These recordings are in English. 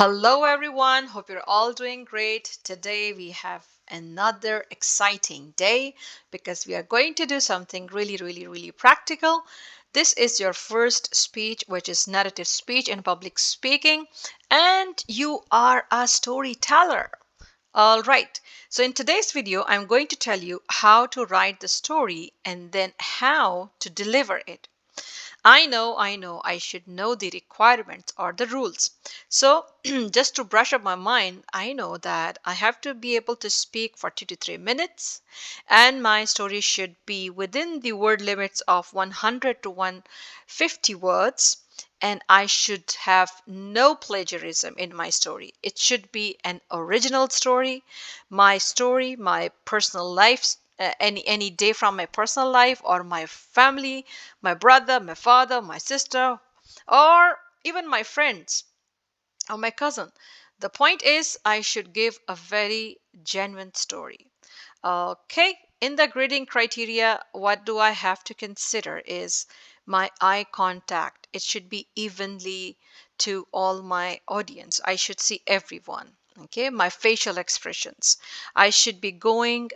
Hello, everyone. Hope you're all doing great. Today, we have another exciting day because we are going to do something really practical. This is your first speech, which is narrative speech and public speaking, and you are a storyteller. All right. So, in today's video, I'm going to tell you how to write the story and then how to deliver it. I know, I should know the requirements or the rules. So, just to brush up my mind, I know that I have to be able to speak for 2 to 3 minutes, and my story should be within the word limits of 100 to 150 words. And I should have no plagiarism in my story. It should be an original story, my personal life, any day from my personal life or my family, my brother, my father, my sister, or even my friends or my cousin. The point is, I should give a very genuine story. Okay, in the grading criteria, what do I have to consider is my eye contact. It should be evenly to all my audience. I should see everyone. Okay, my facial expressions. I should be going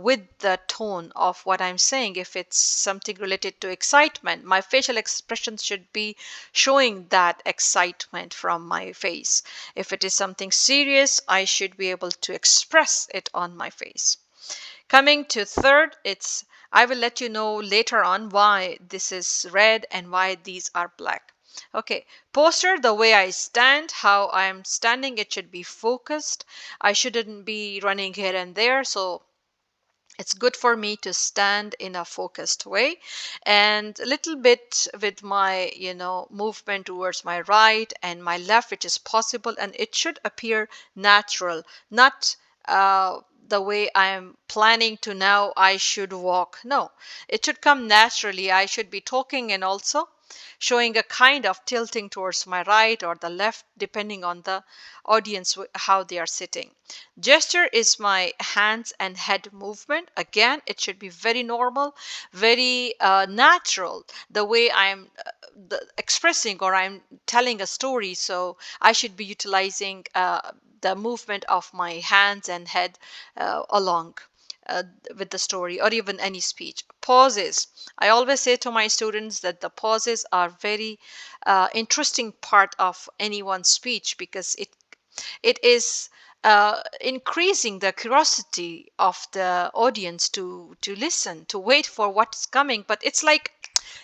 with the tone of what I'm saying. If it's something related to excitement, my facial expressions should be showing that excitement from my face. If it is something serious, I should be able to express it on my face. Coming to third, it's I will let you know later on why this is red and why these are black. Okay, posture, the way I stand, how I am standing, it should be focused. I shouldn't be running here and there. So it's good for me to stand in a focused way and a little bit with my movement towards my right and my left, which is possible, and it should appear natural, not the way I am planning to now I should walk. No, it should come naturally. I should be talking and also showing a kind of tilting towards my right or the left, depending on the audience, how they are sitting. Gesture is my hands and head movement. Again, it should be very normal, very natural, the way I'm expressing or I'm telling a story. So I should be utilizing the movement of my hands and head along uh, with the story or even any speech. Pauses. I always say to my students that the pauses are very interesting part of anyone's speech because it is increasing the curiosity of the audience to listen, to wait for what's coming. But it's like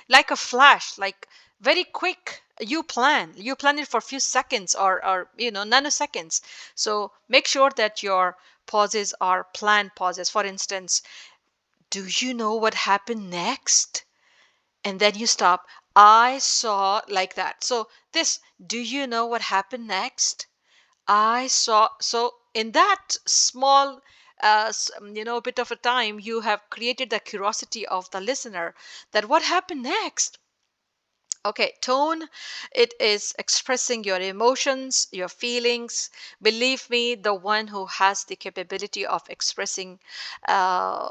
a flash, like very quick. You plan it for a few seconds or nanoseconds. So make sure that your pauses are planned pauses. For instance, do you know what happened next? And then you stop. I saw, like that. So this, do you know what happened next? I saw. So in that small bit of a time, you have created the curiosity of the listener that what happened next. Okay, tone, it is expressing your emotions, your feelings. Believe me, the one who has the capability of expressing uh,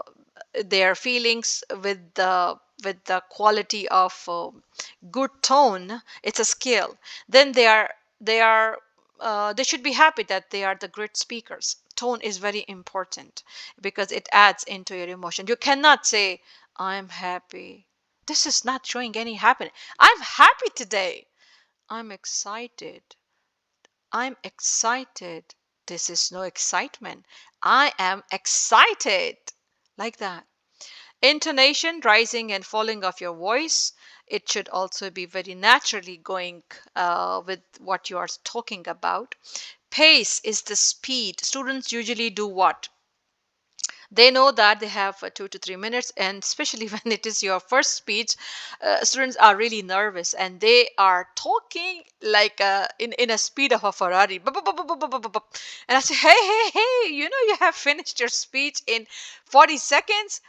their feelings with the quality of good tone, it's a skill. Then they should be happy that they are the great speakers. Tone is very important because it adds into your emotion. You cannot say, I'm happy. This is not showing any happiness. I'm happy today. I'm excited. I'm excited. This is no excitement. I am excited. Like that. Intonation, rising and falling of your voice. It should also be very naturally going with what you are talking about. Pace is the speed. Students usually do what? They know that they have 2 to 3 minutes, and especially when it is your first speech, students are really nervous and they are talking like in a speed of a Ferrari. Bup, bup, bup, bup, bup, bup, bup, bup. And I say, hey, you have finished your speech in 40 seconds.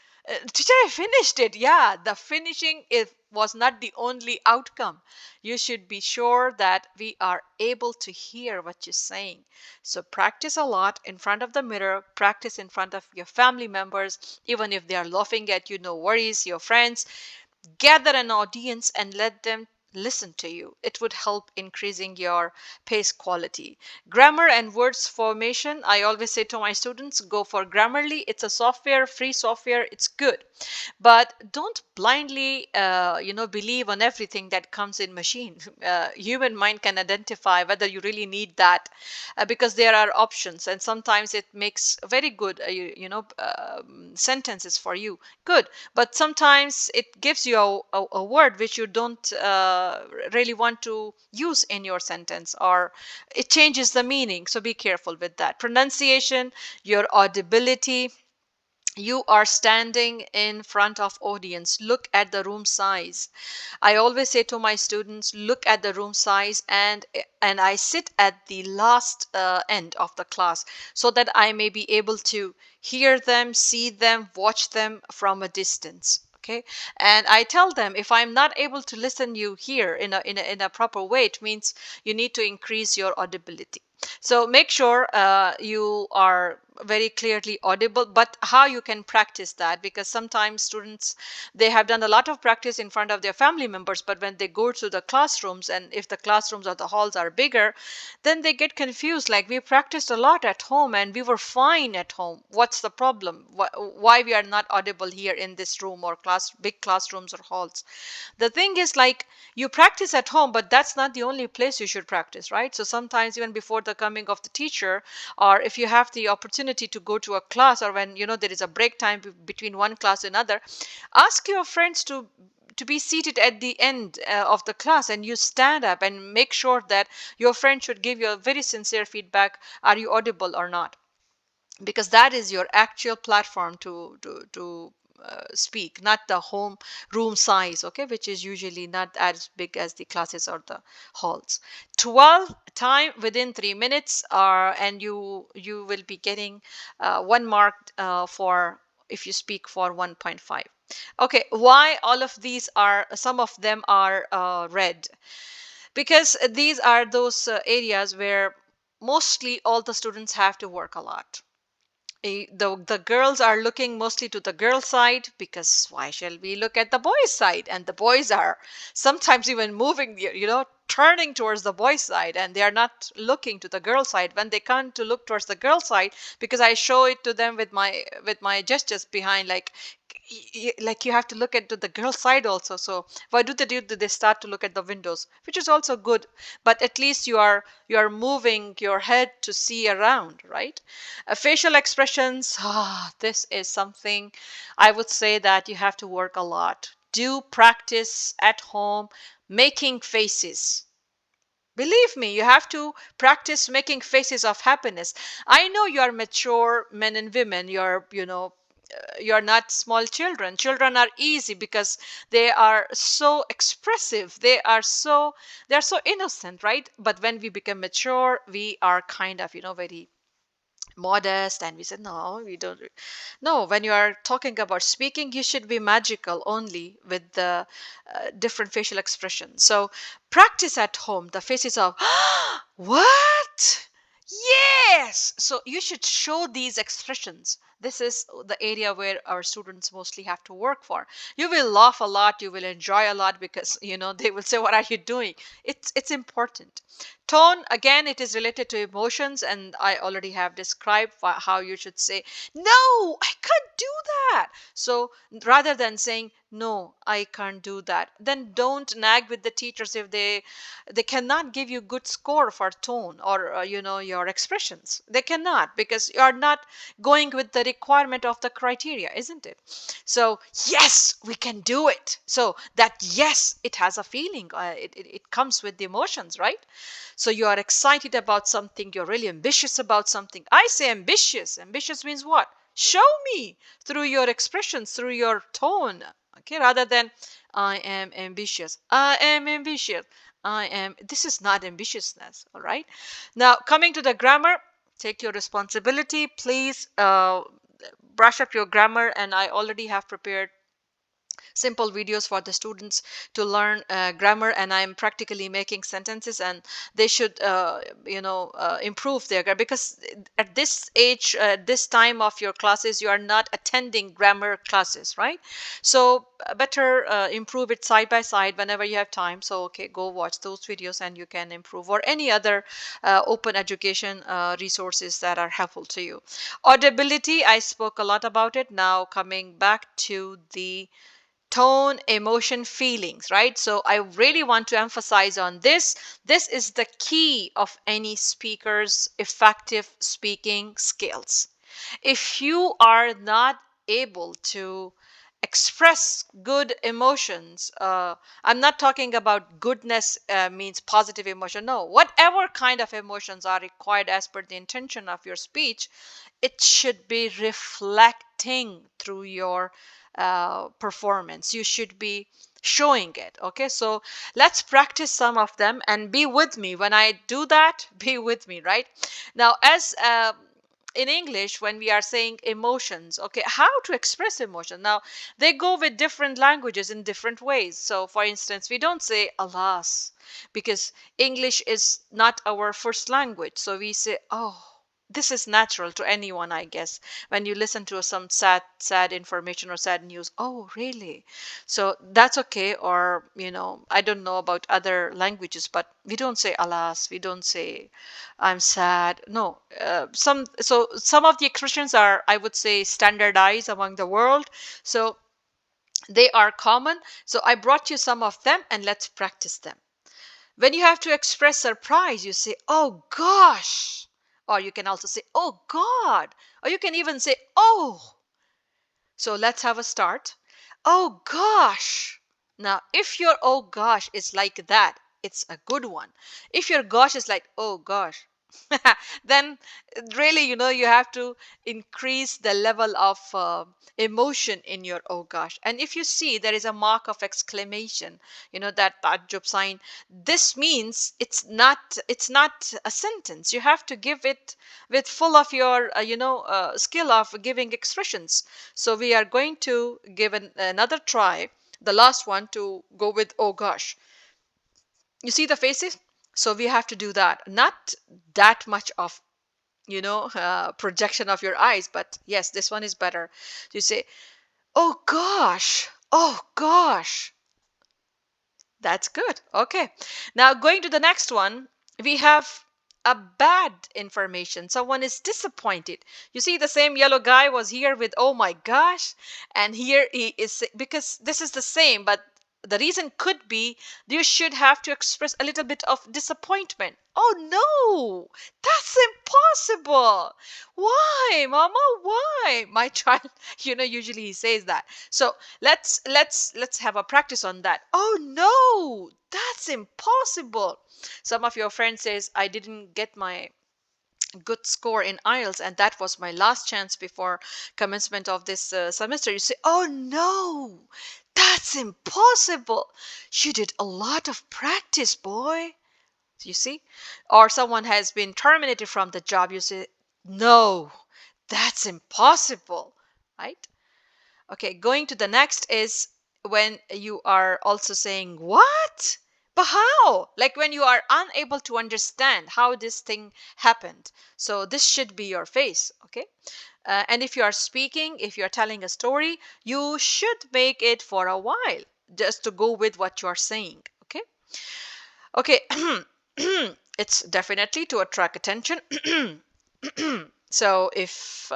Teacher, I finished it. Yeah, the finishing was not the only outcome. You should be sure that we are able to hear what you're saying. So practice a lot in front of the mirror, practice in front of your family members, even if they are laughing at you, no worries, your friends. Gather an audience and let them listen to you. It would help increasing your pace quality. Grammar and words formation, I always say to my students, go for Grammarly. It's a software, free software. It's good. But don't blindly, believe on everything that comes in machine. Human mind can identify whether you really need that, because there are options, and sometimes it makes very good, sentences for you. Good, but sometimes it gives you a word which you don't really want to use in your sentence, or it changes the meaning. So be careful with that. Pronunciation, your audibility. You are standing in front of audience. Look at the room size. I always say to my students, look at the room size, and I sit at the last end of the class so that I may be able to hear them, see them, watch them from a distance. Okay, and I tell them, if I'm not able to listen you here in a proper way, it means you need to increase your audibility. So make sure you are very clearly audible. But how you can practice that, because sometimes students, they have done a lot of practice in front of their family members, but when they go to the classrooms, and if the classrooms or the halls are bigger, then they get confused, like, we practiced a lot at home and we were fine at home. What's the problem? Why we are not audible here in this room, or big classrooms or halls? The thing is, like, you practice at home, but that's not the only place you should practice, right? So sometimes, even before the coming of the teacher, or if you have the opportunity to go to a class, or when there is a break time between one class and another, ask your friends to be seated at the end of the class, and you stand up and make sure that your friend should give you a very sincere feedback. Are you audible or not? Because that is your actual platform to speak, not the home room size, okay, which is usually not as big as the classes or the halls. 12 time within 3 minutes, and you will be getting 1 mark for if you speak for 1.5. Okay, why all of these are, some of them are red? Because these are those areas where mostly all the students have to work a lot. The girls are looking mostly to the girl side, because why shall we look at the boys side? And the boys are sometimes even moving, turning towards the boys side, and they are not looking to the girl side when they come to look towards the girl side, because I show it to them with my gestures behind, like, like, you have to look at the girl side also. So why do they do? They start to look at the windows, which is also good, but at least you are moving your head to see around, right? Facial expressions, this is something I would say that you have to work a lot. Do practice at home making faces. Believe me, you have to practice making faces of happiness. I know you are mature men and women. You're not small children. Children are easy because they are so expressive. They're so innocent, right? But when we become mature, we are kind of, very modest, and we said, no, we don't. No, when you are talking about speaking, you should be magical only with the different facial expressions. So practice at home the faces of what, yes. So you should show these expressions. This is the area where our students mostly have to work for. You will laugh a lot, you will enjoy a lot, because they will say, what are you doing? It's important. Tone, again, it is related to emotions, and I already have described how you should say, no, I can't do that. So rather than saying, no, I can't do that, then don't nag with the teachers if they cannot give you good score for tone, or your expressions. They cannot, because you are not going with the requirement of the criteria, isn't it? So yes, we can do it. So that yes, it has a feeling. It comes with the emotions, right? So you are excited about something, you're really ambitious about something. I say ambitious. Ambitious means what? Show me through your expressions, through your tone. Okay, rather than I am ambitious. I am ambitious. I am. This is not ambitiousness, all right? Now, coming to the grammar, take your responsibility. Please brush up your grammar, and I already have prepared simple videos for the students to learn grammar, and I'm practically making sentences, and they should improve their grammar, because at this age, this time of your classes, you are not attending grammar classes, right? So better improve it side by side whenever you have time. So okay, go watch those videos and you can improve, or any other open education resources that are helpful to you. Audibility, I spoke a lot about it. Now coming back to the tone, emotion, feelings, right? So I really want to emphasize on this. This is the key of any speaker's effective speaking skills. If you are not able to express good emotions, I'm not talking about goodness means positive emotion. No, whatever kind of emotions are required as per the intention of your speech, it should be reflecting through your performance. You should be showing it. Okay, so let's practice some of them and be with me when I do that. Be with me, right? Now, as in English, when we are saying emotions, okay, how to express emotion? Now, they go with different languages in different ways. So, for instance, we don't say alas, because English is not our first language. So we say, oh, this is natural to anyone, I guess. When you listen to some sad information or sad news, oh, really? So that's okay. Or, I don't know about other languages, but we don't say alas, we don't say I'm sad. No, some of the expressions are, I would say, standardized among the world. So they are common. So I brought you some of them and let's practice them. When you have to express surprise, you say, oh gosh. Or you can also say, oh God. Or you can even say, oh. So let's have a start. Oh gosh. Now, if your oh gosh is like that, it's a good one. If your gosh is like, oh gosh, then really, you have to increase the level of emotion in your oh gosh. And if you see there is a mark of exclamation, that tajjub sign, this means it's not a sentence. You have to give it with full of your skill of giving expressions. So we are going to give another try, the last one, to go with oh gosh. You see the faces? So we have to do that. Not that much of projection of your eyes, but yes, this one is better. You say, oh gosh, oh gosh. That's good. Okay. Now going to the next one, we have a bad information. Someone is disappointed. You see, the same yellow guy was here with oh my gosh, and here he is, because this is the same, but the reason could be you should have to express a little bit of disappointment. Oh no, that's impossible. Why, mama? Why? My child, usually he says that. So let's have a practice on that. Oh no, that's impossible. Some of your friends says, I didn't get my good score in IELTS, and that was my last chance before commencement of this semester. You say, oh no, that's impossible. You did a lot of practice, boy. You see? Or someone has been terminated from the job. You say, no, that's impossible, right? Okay, going to the next is when you are also saying, what? But how? Like when you are unable to understand how this thing happened. So this should be your face, okay? And if you are speaking, if you are telling a story, you should make it for a while just to go with what you are saying, okay? Okay, it's definitely to attract attention. So if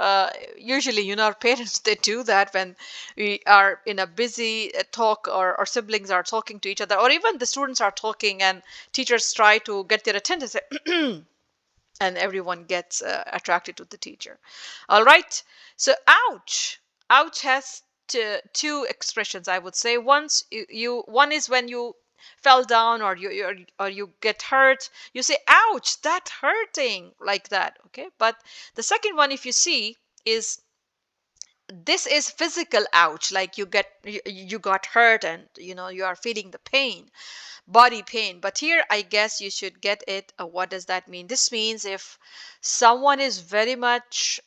usually our parents, they do that when we are in a busy talk, or our siblings are talking to each other, or even the students are talking and teachers try to get their attention, say, and everyone gets attracted to the teacher. All right, so ouch. Ouch has two expressions, I would say. One is when you fell down, or you get hurt, you say ouch, that hurting, like that, okay? But the second one, if you see, is this is physical ouch, like you got hurt, and you are feeling the pain, body pain. But here I guess you should get it. What does that mean? This means if someone is very much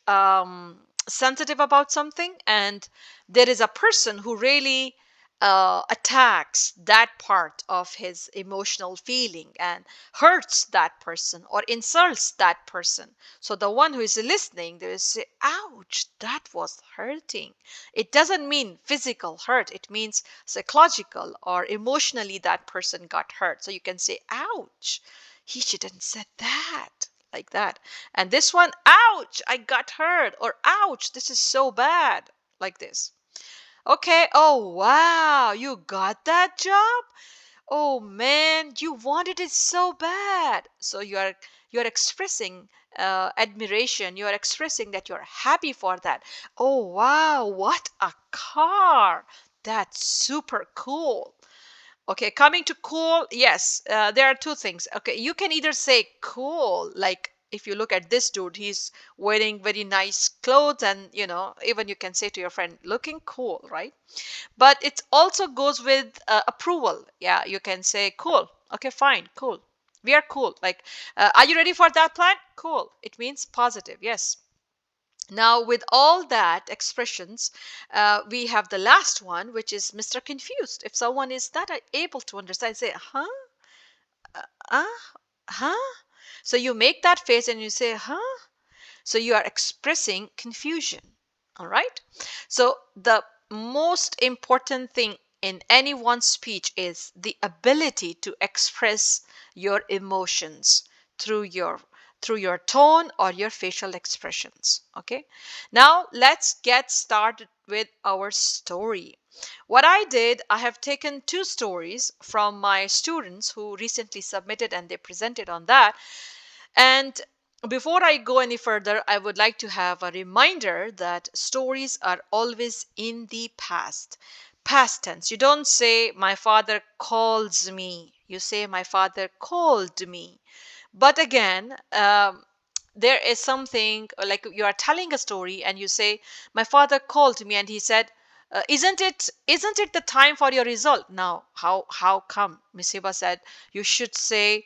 sensitive about something, and there is a person who really attacks that part of his emotional feeling and hurts that person or insults that person. So the one who is listening, they will say, ouch, that was hurting. It doesn't mean physical hurt, it means psychological or emotionally that person got hurt. So you can say, ouch, he shouldn't said that. Like that. And this one, ouch, I got hurt, or ouch, this is so bad. Like this. Okay. Oh, wow. You got that job? Oh man, you wanted it so bad. So you're expressing admiration. You're expressing that you're happy for that. Oh wow, what a car. That's super cool. Okay, coming to cool, yes, there are two things. Okay, you can either say cool, like if you look at this dude, he's wearing very nice clothes, and even you can say to your friend, looking cool, right? But it also goes with approval. Yeah, you can say cool. Okay, fine, cool. We are cool. Like, are you ready for that plan? Cool. It means positive. Yes. Now, with all that expressions, we have the last one, which is Mr. Confused. If someone is not able to understand, say, huh? Uh, huh? So you make that face and you say, huh? So you are expressing confusion. All right. So the most important thing in anyone's speech is the ability to express your emotions through your through your tone or your facial expressions. Okay. Now let's get started with our story. What I did, I have taken two stories from my students who recently submitted and they presented on that. And before I go any further, I would like to have a reminder that stories are always in the past. Past tense. You don't say, my father calls me. You say, my father called me. But again, there is something like you are telling a story and you say, my father called me and he said, isn't it the time for your result now? How come? Miss Hiba said you should say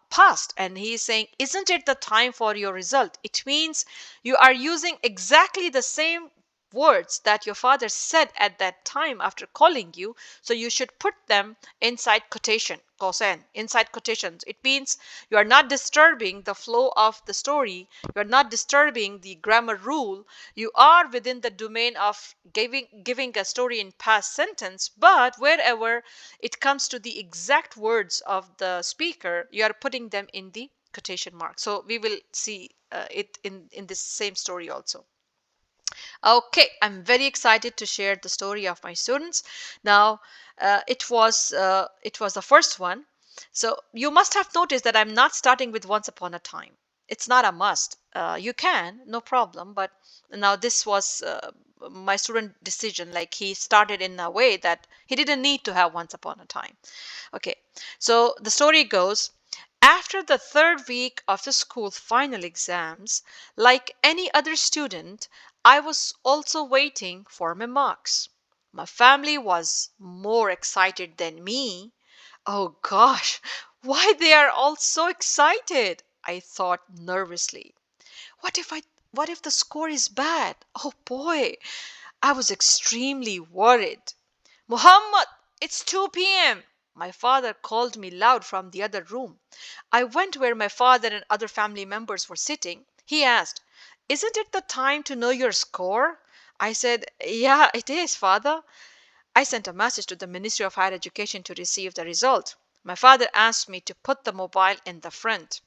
past, and he is saying, isn't it the time for your result? It means you are using exactly the same words that your father said at that time after calling you, so you should put them inside quotation, kosen, inside quotations. It means you are not disturbing the flow of the story, you are not disturbing the grammar rule, you are within the domain of giving a story in past sentence, but wherever it comes to the exact words of the speaker, you are putting them in the quotation mark. So we will see it in this same story also. Okay, I'm very excited to share the story of my students. Now, it was the first one. So you must have noticed that I'm not starting with once upon a time. It's not a must. You can, no problem. But now this was my student decision. Like he started in a way that he didn't need to have once upon a time. Okay, so the story goes. After the third week of the school final exams, like any other student, I was also waiting for my marks. My family was more excited than me. Oh gosh, why they are all so excited? I thought nervously. What if I what if the score is bad? Oh boy, I was extremely worried. Muhammad, it's 2 p.m. My father called me loud from the other room. I went where my father and other family members were sitting. He asked, isn't it the time to know your score? I said, yeah, it is, father. I sent a message to the Ministry of Higher Education to receive the result. My father asked me to put the mobile in the front.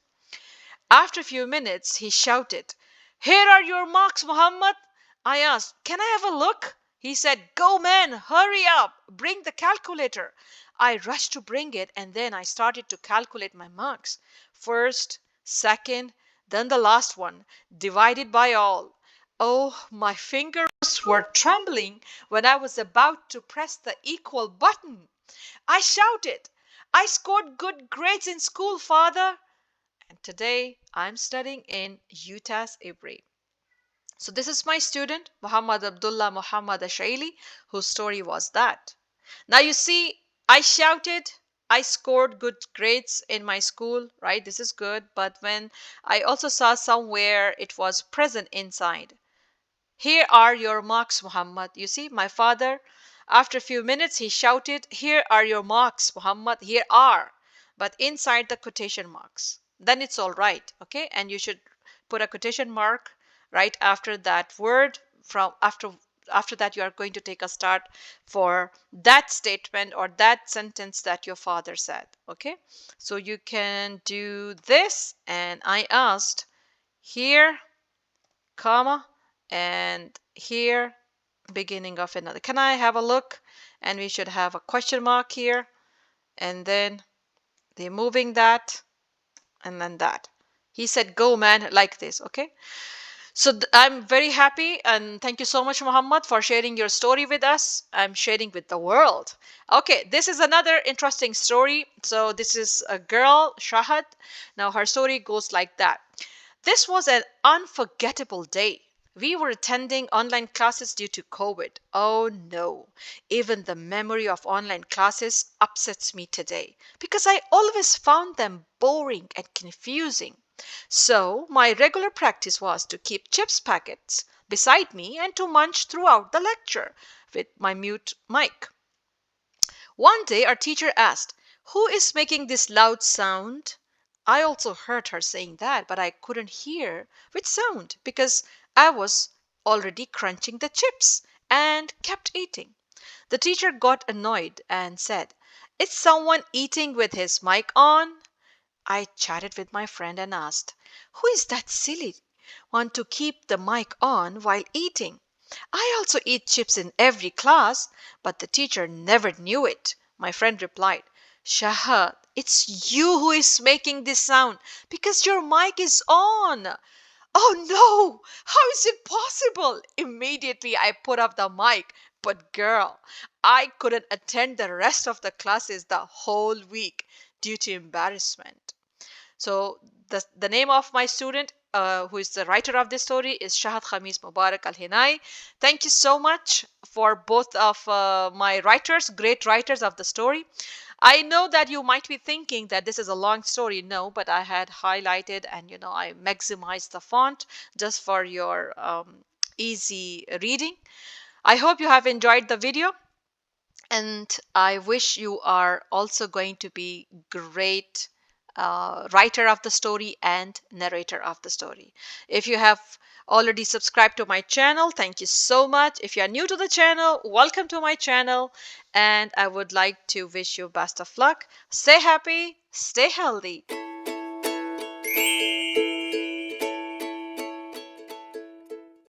After a few minutes, he shouted, here are your marks, Muhammad. I asked, can I have a look? He said, go man, hurry up, bring the calculator. I rushed to bring it and then I started to calculate my marks. First, second, then the last one, divided by all. Oh, my fingers were trembling when I was about to press the equal button. I shouted, I scored good grades in school, father. And today I'm studying in UTAS Ibri. So this is my student, Muhammad Abdullah Muhammad Ashaili, whose story was that. Now you see, I shouted, I scored good grades in my school, right? This is good. But when I also saw somewhere it was present inside. Here are your marks, Muhammad. You see, my father After a few minutes, he shouted, "Here are your marks, Muhammad. Here are, but inside the quotation marks. Then it's all right, okay? And you should put a quotation mark right after that word. From after that, you are going to take a start for that statement or that sentence that your father said, okay? So you can do this. And I asked, here, comma, and here, beginning of another. Can I have a look? And we should have a question mark here, and then removing that, and then that. He said, "Go, man," like this, okay? So I'm very happy, and thank you so much, Muhammad, for sharing your story with us. I'm sharing with the world. Okay, this is another interesting story. So this is a girl, Shahad. Now her story goes like that. This was an unforgettable day. We were attending online classes due to COVID. Oh no, even the memory of online classes upsets me today because I always found them boring and confusing. So, my regular practice was to keep chips packets beside me and to munch throughout the lecture with my mute mic. One day, our teacher asked, "Who is making this loud sound?" I also heard her saying that, but I couldn't hear which sound because I was already crunching the chips and kept eating. The teacher got annoyed and said, "Is someone eating with his mic on?" I chatted with my friend and asked, "Who is that silly one to keep the mic on while eating? I also eat chips in every class, but the teacher never knew it." My friend replied, "Shahad, it's you who is making this sound because your mic is on." Oh no! How is it possible? Immediately I put up the mic. But girl, I couldn't attend the rest of the classes the whole week due to embarrassment. So the name of my student, who is the writer of this story, is Shahad Khamis Mubarak Al Hinai. Thank you so much for both of my writers, great writers of the story. I know that you might be thinking that this is a long story. No, but I had highlighted and I maximized the font just for your easy reading. I hope you have enjoyed the video, and I wish you are also going to be great writer of the story and narrator of the story. If you have already subscribed to my channel, thank you so much. If you are new to the channel, welcome to my channel, and I would like to wish you best of luck. Stay happy, stay healthy.